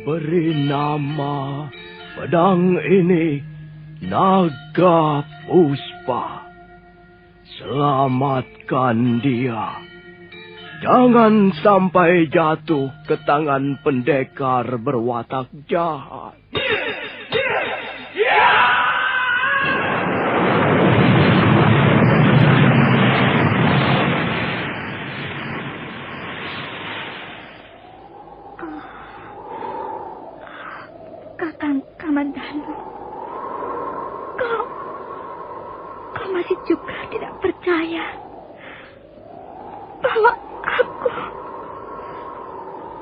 Beri nama pedang ini Naga Puspa. Selamatkan dia. Jangan sampai jatuh ke tangan pendekar berwatak jahat. Kakang Kamandanu, kau masih juga tidak percaya bahwa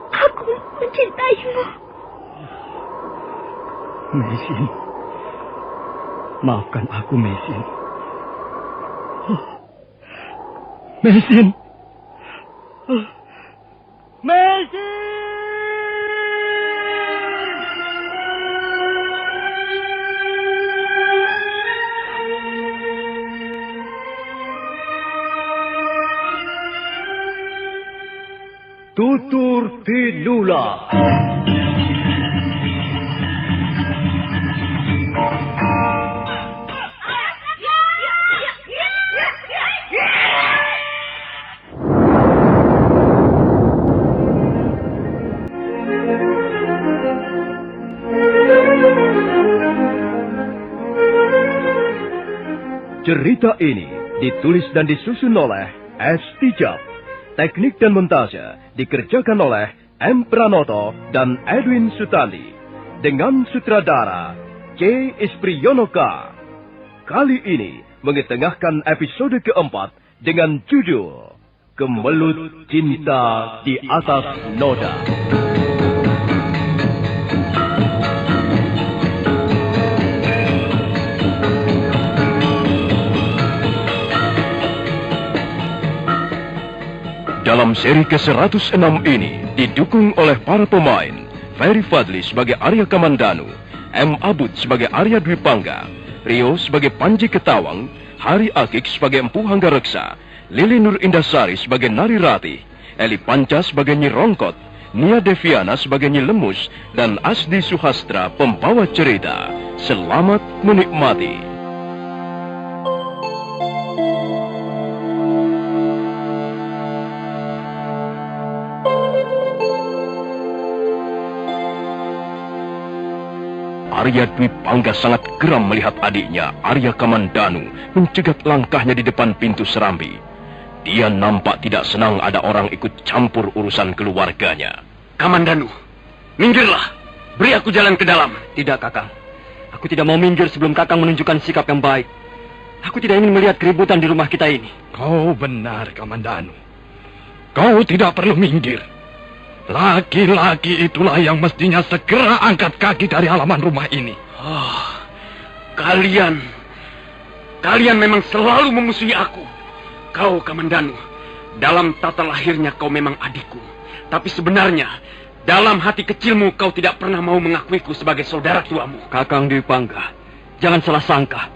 aku mencintaimu. Mesin, maafkan aku, Mesin. Mesin. Mesin! Tutur Tinula. Cerita ini ditulis dan disusun oleh S. Tijab. Teknik dan montase dikerjakan oleh M. Pranoto dan Edwin Sutandi. Dengan sutradara C. Ispriyonoka. Kali ini mengetengahkan episode keempat dengan judul Kemelut Cinta di Atas Noda. Dalam seri ke-106 ini didukung oleh para pemain Ferry Fadli sebagai Arya Kamandanu, M. Abud sebagai Arya Dwi Pangga, Rio sebagai Panji Ketawang, Hari Akik sebagai Empu Hanggareksa, Lili Nur Indasari sebagai Nari Ratih, Eli Panca sebagai Nyi Rongkot, Nia Deviana sebagai Nyi Lemus, dan Asdi Suhastra pembawa cerita. Selamat menikmati. Arya Dwi Pangga sangat geram melihat adiknya, Arya Kamandanu, mencegat langkahnya di depan pintu Serambi. Dia nampak tidak senang ada orang ikut campur urusan keluarganya. Kamandanu, minggirlah. Beri aku jalan ke dalam. Tidak, Kakang. Aku tidak mau minggir sebelum Kakang menunjukkan sikap yang baik. Aku tidak ingin melihat keributan di rumah kita ini. Kau benar, Kamandanu. Kau tidak perlu minggir. Laki-laki itulah yang mestinya segera angkat kaki dari halaman rumah ini. Kalian memang selalu memusuhi aku. Kau, Kamandanu, dalam tata lahirnya kau memang adikku. Tapi sebenarnya, dalam hati kecilmu kau tidak pernah mau mengakuiku sebagai saudara tuamu. Kakang Dwi Pangga, jangan salah sangka.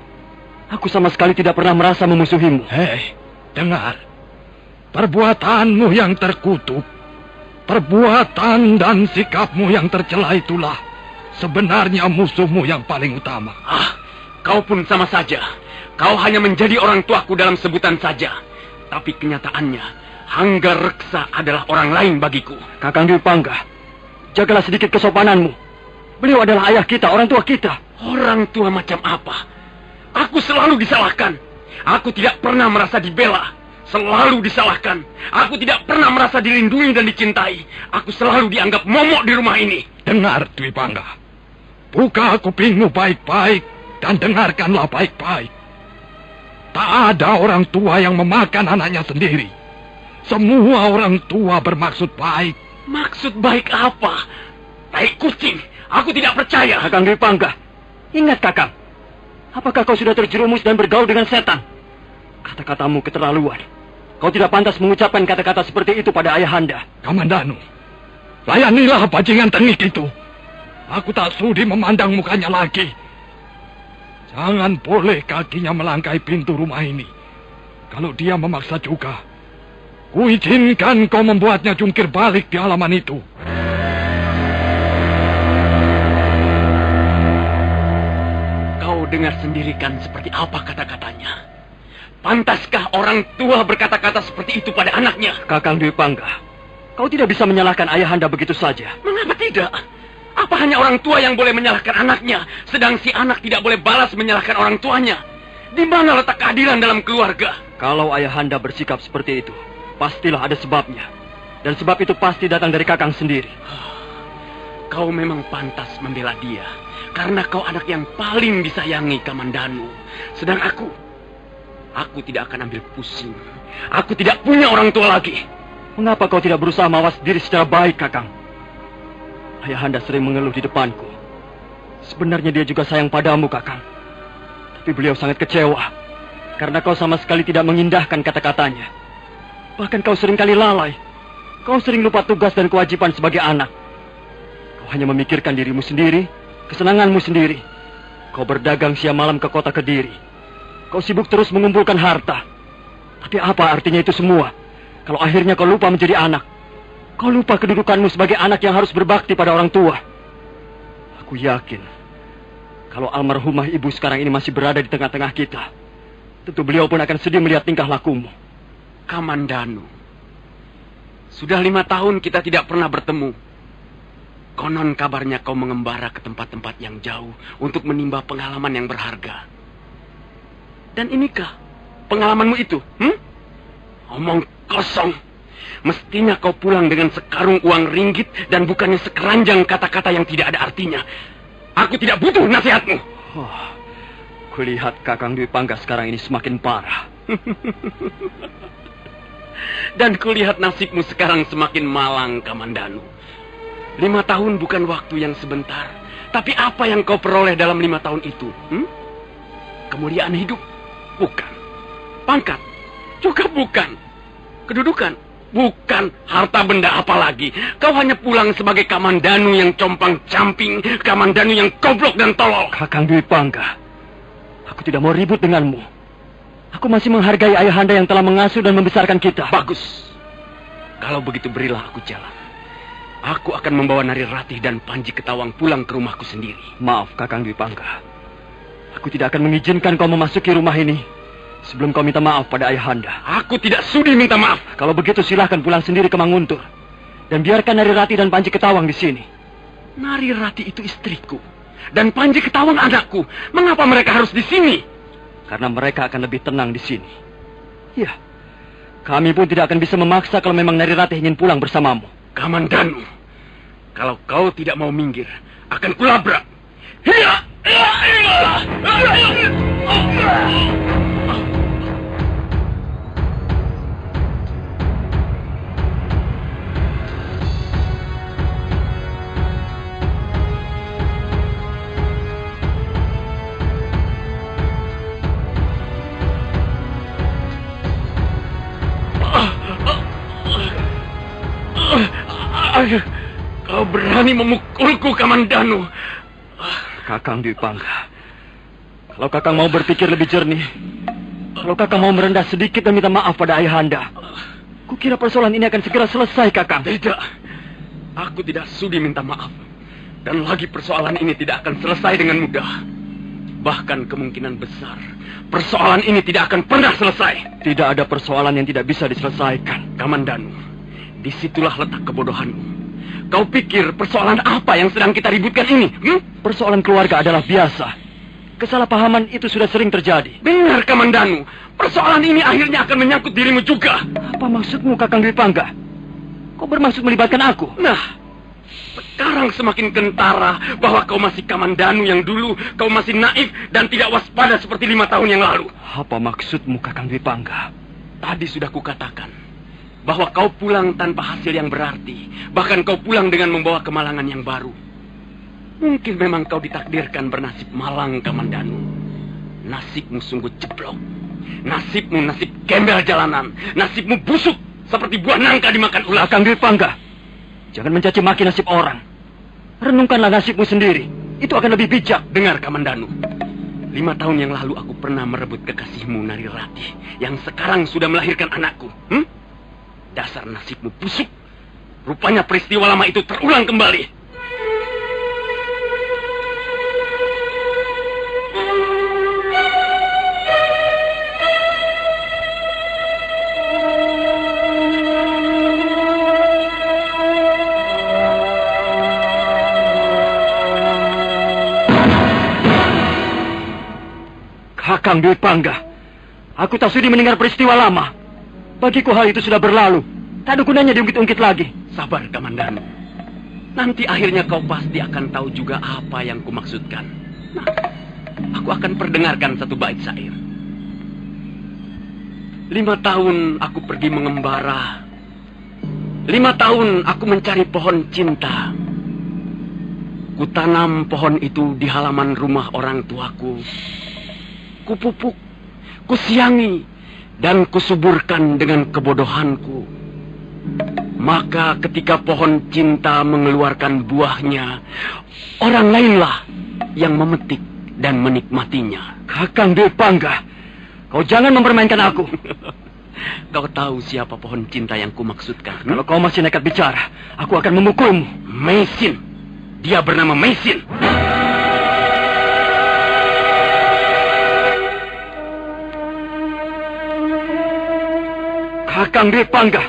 Aku sama sekali tidak pernah merasa memusuhimu. Hei, dengar. Perbuatanmu yang terkutuk, perbuatan dan sikapmu yang tercela itulah sebenarnya musuhmu yang paling utama. Kau pun sama saja. Kau hanya menjadi orang tuaku dalam sebutan saja. Tapi kenyataannya, Hanggareksa adalah orang lain bagiku. Kakang Dwi Pangga, jagalah sedikit kesopananmu. Beliau adalah ayah kita, orang tua kita. Orang tua macam apa? Aku selalu disalahkan. Aku tidak pernah merasa dibela. Selalu disalahkan. Aku tidak pernah merasa dilindungi dan dicintai. Aku selalu dianggap momok di rumah ini. Dengar, Dwi Pangga. Buka kupingmu baik-baik dan dengarkanlah baik-baik. Tak ada orang tua yang memakan anaknya sendiri. Semua orang tua bermaksud baik. Maksud baik apa? Tai kucing. Aku tidak percaya. Kakang Dwi Pangga, ingat Kakang. Apakah kau sudah terjerumus dan bergaul dengan setan? Kata-katamu keterlaluan. Kau tidak pantas mengucapkan kata-kata seperti itu pada ayahanda. Kamandanu, layanilah bajingan tengik itu. Aku tak sudi memandang mukanya lagi. Jangan boleh kakinya melangkahi pintu rumah ini. Kalau dia memaksa juga, kuizinkan kau membuatnya jungkir balik di halaman itu. dengar sendiri kan seperti apa kata-katanya. Pantaskah orang tua berkata-kata seperti itu pada anaknya? Kakang Dwi Pangga, kau tidak bisa menyalahkan ayahanda begitu saja. Mengapa tidak? Apa hanya orang tua yang boleh menyalahkan anaknya, sedang si anak tidak boleh balas menyalahkan orang tuanya? Di mana letak keadilan dalam keluarga? Kalau ayahanda bersikap seperti itu, pastilah ada sebabnya. Dan sebab itu pasti datang dari kakang sendiri. Kau memang pantas membela dia, karena kau anak yang paling disayangi Kamandanu. Sedang aku tidak akan ambil pusing. Aku tidak punya orang tua lagi. Mengapa kau tidak berusaha mawas diri secara baik, kakang? Ayahanda sering mengeluh di depanku. Sebenarnya dia juga sayang padamu, kakang. Tapi beliau sangat kecewa, karena kau sama sekali tidak mengindahkan kata-katanya. Bahkan kau seringkali lalai. Kau sering lupa tugas dan kewajiban sebagai anak. Kau hanya memikirkan dirimu sendiri, kesenanganmu sendiri. Kau berdagang siang malam ke kota Kediri. Kau sibuk terus mengumpulkan harta. Tapi apa artinya itu semua? Kalau akhirnya kau lupa menjadi anak. Kau lupa kedudukanmu sebagai anak yang harus berbakti pada orang tua. Aku yakin, kalau almarhumah ibu sekarang ini masih berada di tengah-tengah kita, tentu beliau pun akan sedih melihat tingkah lakumu. Kamandanu, sudah 5 tahun kita tidak pernah bertemu. Konon kabarnya kau mengembara ke tempat-tempat yang jauh untuk menimba pengalaman yang berharga. Dan inikah pengalamanmu itu? Omong kosong. Mestinya kau pulang dengan sekarung uang ringgit dan bukannya sekeranjang kata-kata yang tidak ada artinya. Aku tidak butuh nasihatmu. Kulihat Kakang Dwi Pangga sekarang ini semakin parah. Dan kulihat nasibmu sekarang semakin malang, Kamandanu. 5 tahun bukan waktu yang sebentar. Tapi apa yang kau peroleh dalam 5 tahun itu? Kemuliaan hidup? Bukan. Pangkat? Juga bukan. Kedudukan? Bukan. Harta benda apa lagi? Kau hanya pulang sebagai Kamandanu yang compang-camping, Kamandanu yang goblok dan tolol. Kakang Dwi Pangga, aku tidak mau ribut denganmu. Aku masih menghargai ayahanda yang telah mengasuh dan membesarkan kita. Bagus. Kalau begitu berilah aku jalan. Aku akan membawa Nari Ratih dan Panji Ketawang pulang ke rumahku sendiri. Maaf, Kakang Dwi Pangga. Aku tidak akan mengizinkan kau memasuki rumah ini sebelum kau minta maaf pada ayahanda. Aku tidak sudi minta maaf. Kalau begitu silahkan pulang sendiri ke Manguntur. Dan biarkan Nari Ratih dan Panji Ketawang di sini. Nari Ratih itu istriku. Dan Panji Ketawang anakku. Mengapa mereka harus di sini? Karena mereka akan lebih tenang di sini. Ya, kami pun tidak akan bisa memaksa kalau memang Nari Ratih ingin pulang bersamamu. Kamandanu, kalau kau tidak mau minggir, akan kulabrak. Hiya! Kau berani memukulku, Kamandanu. Kakang Dwi Pangga, kalau Kakang mau berpikir lebih jernih, kalau Kakang mau merendah sedikit dan minta maaf pada ayahanda, kukira persoalan ini akan segera selesai, Kakang. Tidak, aku tidak sudi minta maaf. Dan lagi persoalan ini tidak akan selesai dengan mudah. Bahkan kemungkinan besar, persoalan ini tidak akan pernah selesai. Tidak ada persoalan yang tidak bisa diselesaikan. Kamandanu, disitulah letak kebodohanmu. Kau pikir persoalan apa yang sedang kita ributkan ini? Persoalan keluarga adalah biasa. Kesalahpahaman itu sudah sering terjadi. Benar, Kamandanu. Persoalan ini akhirnya akan menyangkut dirimu juga. Apa maksudmu, Kakang Dwi Pangga? Kau bermaksud melibatkan aku? Nah, sekarang semakin kentara bahwa kau masih Kamandanu yang dulu kau masih naif dan tidak waspada seperti 5 tahun yang lalu. Apa maksudmu, Kakang Dwi Pangga? Tadi sudah kukatakan bahwa kau pulang tanpa hasil yang berarti. Bahkan kau pulang dengan membawa kemalangan yang baru. Mungkin memang kau ditakdirkan bernasib malang, Kamandanu. Nasibmu sungguh jeblok. Nasibmu nasib gembel jalanan. Nasibmu busuk seperti buah nangka dimakan ulat. Kakang Dwi Pangga, jangan mencaci maki nasib orang. Renungkanlah nasibmu sendiri. Itu akan lebih bijak. Dengar, Kamandanu. 5 tahun yang lalu aku pernah merebut kekasihmu, Nari Ratih, yang sekarang sudah melahirkan anakku. Dasar nasibmu busuk. Rupanya peristiwa lama itu terulang kembali. Kakang Dwi Pangga, aku tak sudi mendengar peristiwa lama. Bagiku hal itu sudah berlalu. Tak ada gunanya diungkit-ungkit lagi. Sabar, Kamandanu. Nanti akhirnya kau pasti akan tahu juga apa yang kumaksudkan. Nah, aku akan perdengarkan satu bait syair. 5 tahun aku pergi mengembara. 5 tahun aku mencari pohon cinta. Kutanam pohon itu di halaman rumah orang tuaku. Kupupuk, kusiangi, dan kusuburkan dengan kebodohanku. Maka ketika pohon cinta mengeluarkan buahnya, orang lainlah yang memetik dan menikmatinya. Kakang Dwi Pangga, kau jangan mempermainkan aku. Kau tahu siapa pohon cinta yang kumaksudkan? Kalau kau masih nekat bicara, aku akan memukulmu. Meisin. Dia bernama Meisin. Kakang Dwi Pangga,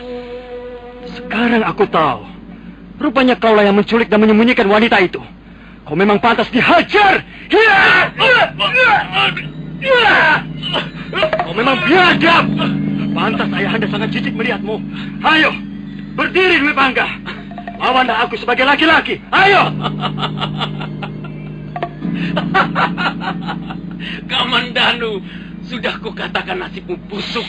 sekarang aku tahu. Rupanya kaulah yang menculik dan menyembunyikan wanita itu. Kau memang pantas dihajar. Kau memang biadab. Pantas ayahanda sangat jijik melihatmu. Ayo, berdiri Dwi Pangga. Lawanlah aku sebagai laki-laki. Ayo. Kamandanu, sudah kukatakan nasibmu busuk.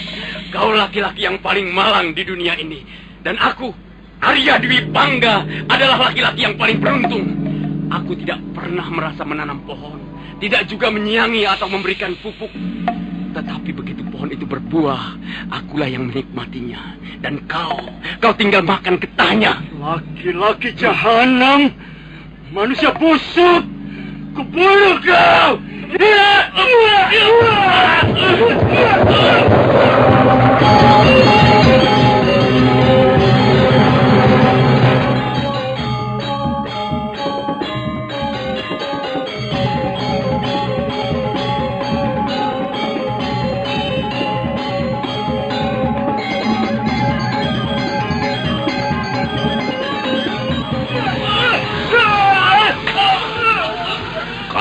Kau laki-laki yang paling malang di dunia ini. Dan aku, Arya Dwi Pangga, adalah laki-laki yang paling beruntung. Aku tidak pernah merasa menanam pohon, tidak juga menyiangi atau memberikan pupuk. Tetapi begitu pohon itu berbuah, akulah yang menikmatinya. Dan kau tinggal makan getahnya. Laki-laki jahanam, manusia busuk, kubunuh kau.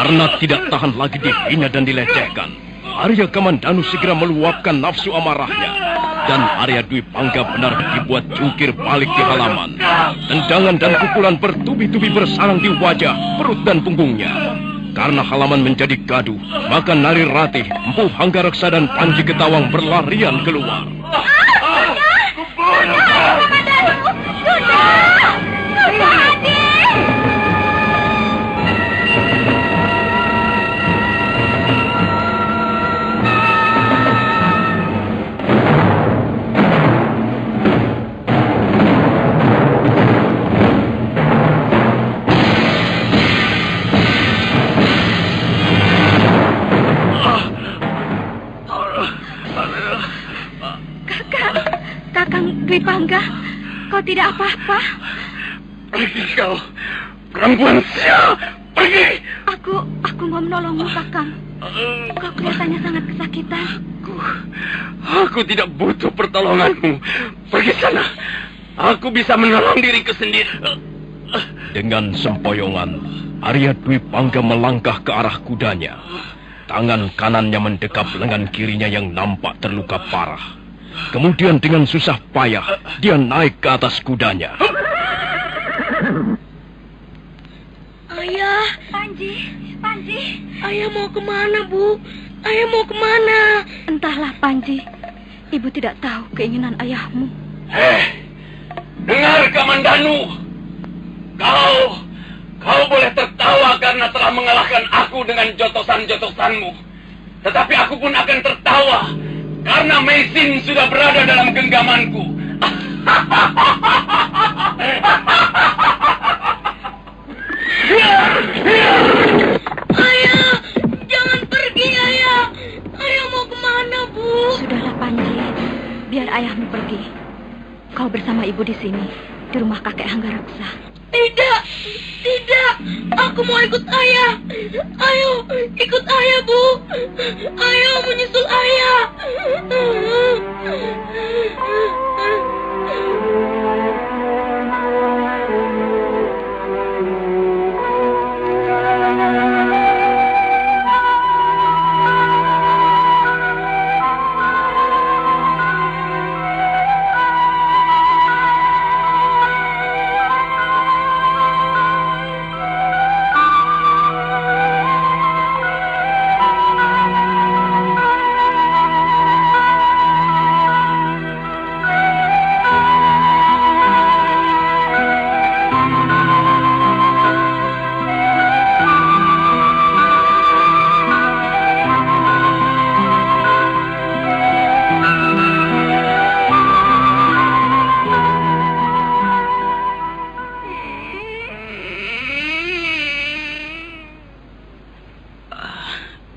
Karena tidak tahan lagi dihina dan dilecehkan, Arya Kamandanu segera meluapkan nafsu amarahnya. Dan Arya Dwi Pangga benar dibuat jungkir balik di halaman. Tendangan dan pukulan bertubi-tubi bersarang di wajah, perut dan punggungnya. Karena halaman menjadi gaduh, maka Nari Ratih, Empu Hanggareksa dan Panji Ketawang berlarian keluar. Dwi Pangga, kau tidak apa-apa? Pergi kau, perempuan sial, pergi! Aku mau menolongmu, Kakang. Kau kelihatannya sangat kesakitan. Aku tidak butuh pertolonganmu. Pergi sana. Aku bisa menolong diriku sendiri. Dengan sempoyongan, Arya Dwi Pangga melangkah ke arah kudanya. Tangan kanannya mendekap lengan kirinya yang nampak terluka parah. Kemudian dengan susah payah, dia naik ke atas kudanya. Ayah, Panji, Ayah mau kemana, Bu? Ayah mau kemana? Entahlah, Panji. Ibu tidak tahu keinginan ayahmu. Dengar, Kamandanu. Kau boleh tertawa karena telah mengalahkan aku dengan jotosan-jotosanmu. Tetapi aku pun akan tertawa karena Meisin sudah berada dalam genggamanku. Ayah, jangan pergi, Ayah. Ayah mau kemana, Bu? Sudahlah, Panji. Biar ayahmu pergi. Kau bersama ibu di sini, di rumah kakek Hanggareksa. Tidak. Aku mau ikut ayah. Ayo, ikut ayah, Bu. Ayo, menyusul ayah.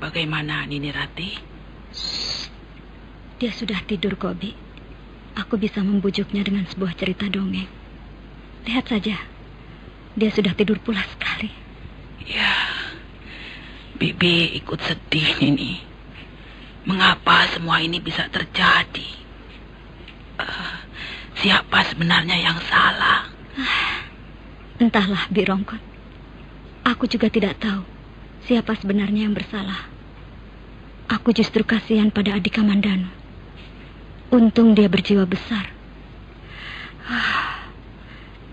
bagaimana Nini Rati? Dia sudah tidur, Kobi. Aku bisa membujuknya dengan sebuah cerita dongeng. Lihat saja, dia sudah tidur pula sekali. Ya, Bibi ikut sedih, Nini. Mengapa semua ini bisa terjadi? Siapa sebenarnya yang salah? Entahlah, Birongkot. Aku juga tidak tahu siapa sebenarnya yang bersalah. Aku justru kasihan pada adik Kamandanu. Untung dia berjiwa besar.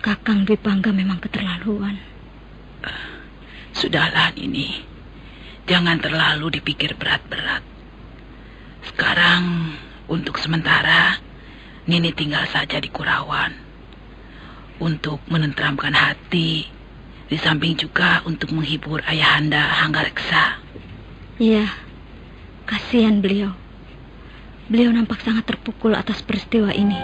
Kakang Dwi Pangga memang keterlaluan. Sudahlah, Nini. Jangan terlalu dipikir berat-berat. Sekarang, untuk sementara, Nini tinggal saja di Kurawan. Untuk menenteramkan hati, di samping juga untuk menghibur Ayahanda Hanggareksa. Iya, kasihan beliau. Beliau nampak sangat terpukul atas peristiwa ini.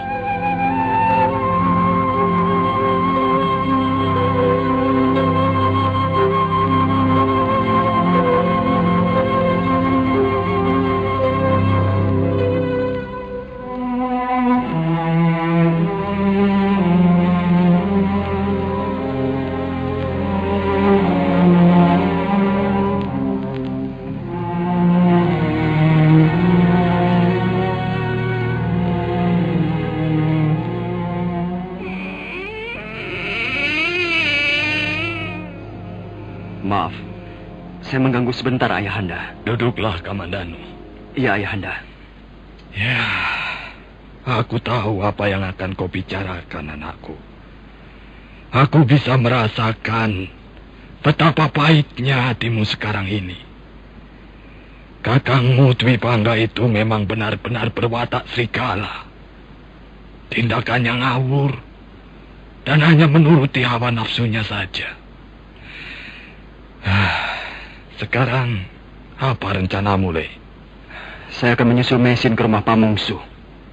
Maaf, saya mengganggu sebentar, Ayahanda. Duduklah, Kamandanu. Iya, Ayahanda. Ya, aku tahu apa yang akan kau bicarakan, anakku. Aku bisa merasakan betapa pahitnya hatimu sekarang ini. Kakangmu Dwi Pangga itu memang benar-benar berwatak serigala. Tindakannya ngawur dan hanya menuruti hawa nafsunya saja. Sekarang, apa rencanamu, Le? Saya akan menyusul Mesin ke rumah Pamungsu.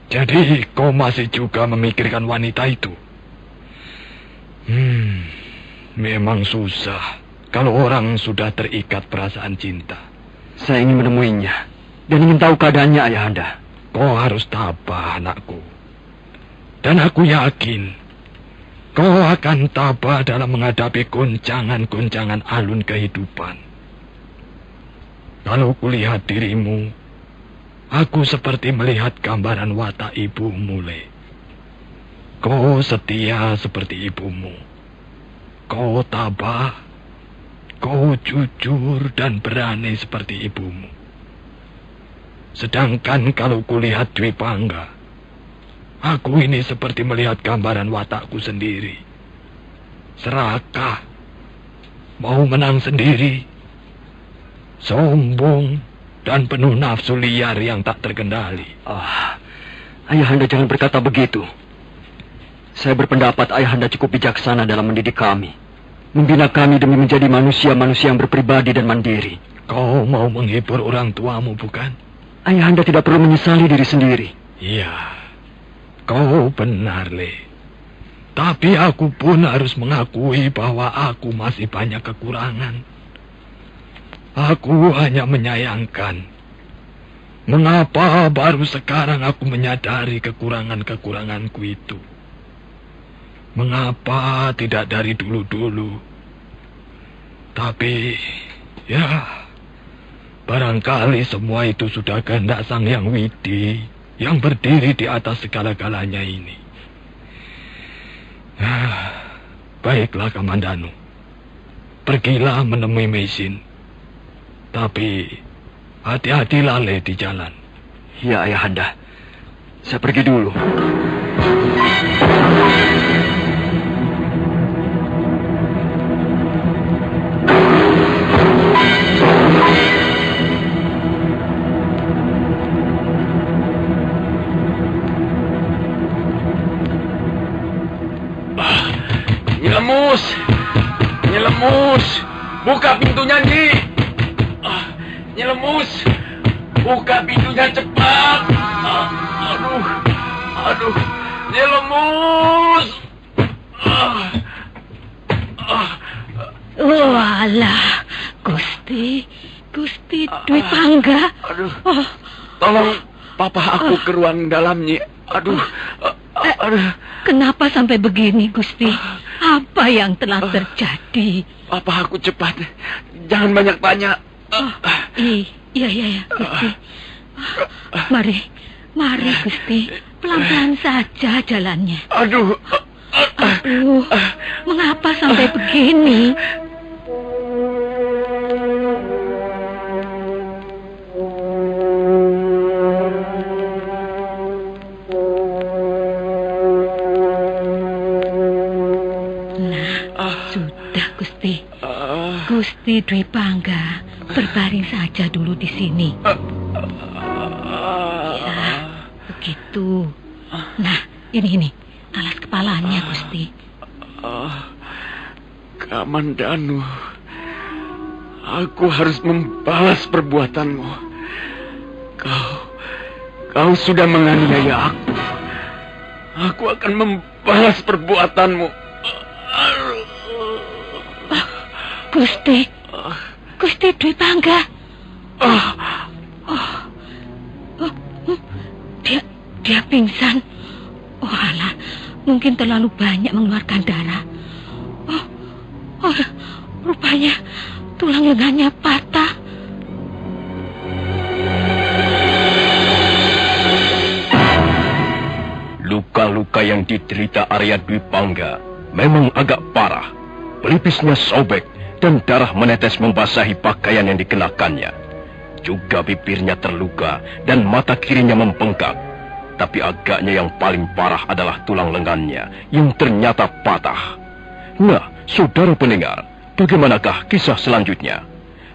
Jadi, kau masih juga memikirkan wanita itu? Memang susah kalau orang sudah terikat perasaan cinta. Saya ingin menemuinya dan ingin tahu keadaannya, Ayahanda. Kau harus tabah, anakku. Dan aku yakin kau akan tabah dalam menghadapi goncangan-goncangan alun kehidupan. Kalau kulihat dirimu, aku seperti melihat gambaran watak ibumu, Le. Kau setia seperti ibumu. Kau tabah, kau jujur dan berani seperti ibumu. Sedangkan kalau kulihat Dwi Pangga, aku ini seperti melihat gambaran watakku sendiri. Serakah, mau menang sendiri, sombong, dan penuh nafsu liar yang tak terkendali. Ayahanda jangan berkata begitu. Saya berpendapat Ayahanda cukup bijaksana dalam mendidik kami. Membina kami demi menjadi manusia-manusia yang berpribadi dan mandiri. Kau mau menghibur orang tuamu, bukan? Ayahanda tidak perlu menyesali diri sendiri. Iya, kau benar, Le. Tapi aku pun harus mengakui bahwa aku masih banyak kekurangan. Aku hanya menyayangkan mengapa baru sekarang aku menyadari kekurangan-kekuranganku itu. Mengapa tidak dari dulu-dulu? Tapi, ya, barangkali semua itu sudah kehendak Sang Hyang Widi yang berdiri di atas segala-galanya ini. Baiklah, Kamandanu. Pergilah menemui Mesin. Tapi, hati-hatilah, Le, di jalan. Ya, Ayahanda. Saya pergi dulu. Nyelemus! Nyelemus! Buka pintunya, Nyi! Nyelemus! Buka pintunya cepat! Aduh! Nyelemus! Walah, Gusti. Gusti Dwi Pangga. Aduh. Tolong papa aku ke ruang dalam, Nyi. Aduh. Kenapa sampai begini, Gusti? Apa yang telah terjadi? Papa aku cepat. Jangan banyak tanya. Iya, Gusti. Mari, Gusti. Pelan-pelan saja jalannya. Aduh, mengapa sampai begini? Sudah, Gusti. Gusti Dwi Pangga, berbaring saja dulu di sini. Ya, begitu. Nah, ini alas kepalanya, Gusti. Kamandanu, aku harus membalas perbuatanmu. Kau sudah menganiaya aku. Aku akan membalas perbuatanmu. Gusti Dwi Pangga. Dia pingsan. Alah, mungkin terlalu banyak mengeluarkan darah. Rupanya tulang lengannya patah. Luka-luka yang diderita Arya Dwi Pangga memang agak parah. Pelipisnya sobek dan darah menetes membasahi pakaian yang dikenakannya. Juga bibirnya terluka dan mata kirinya membengkak. Tapi agaknya yang paling parah adalah tulang lengannya yang ternyata patah. Nah, saudara pendengar, bagaimanakah kisah selanjutnya?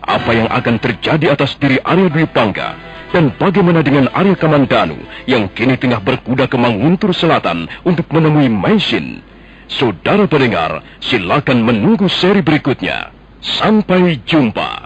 Apa yang akan terjadi atas diri Arya Dwi Pangga? Dan bagaimana dengan Arya Kamandanu yang kini tengah berkuda ke Manguntur Selatan untuk menemui Maisin? Saudara pendengar, silakan menunggu seri berikutnya. Sampai jumpa.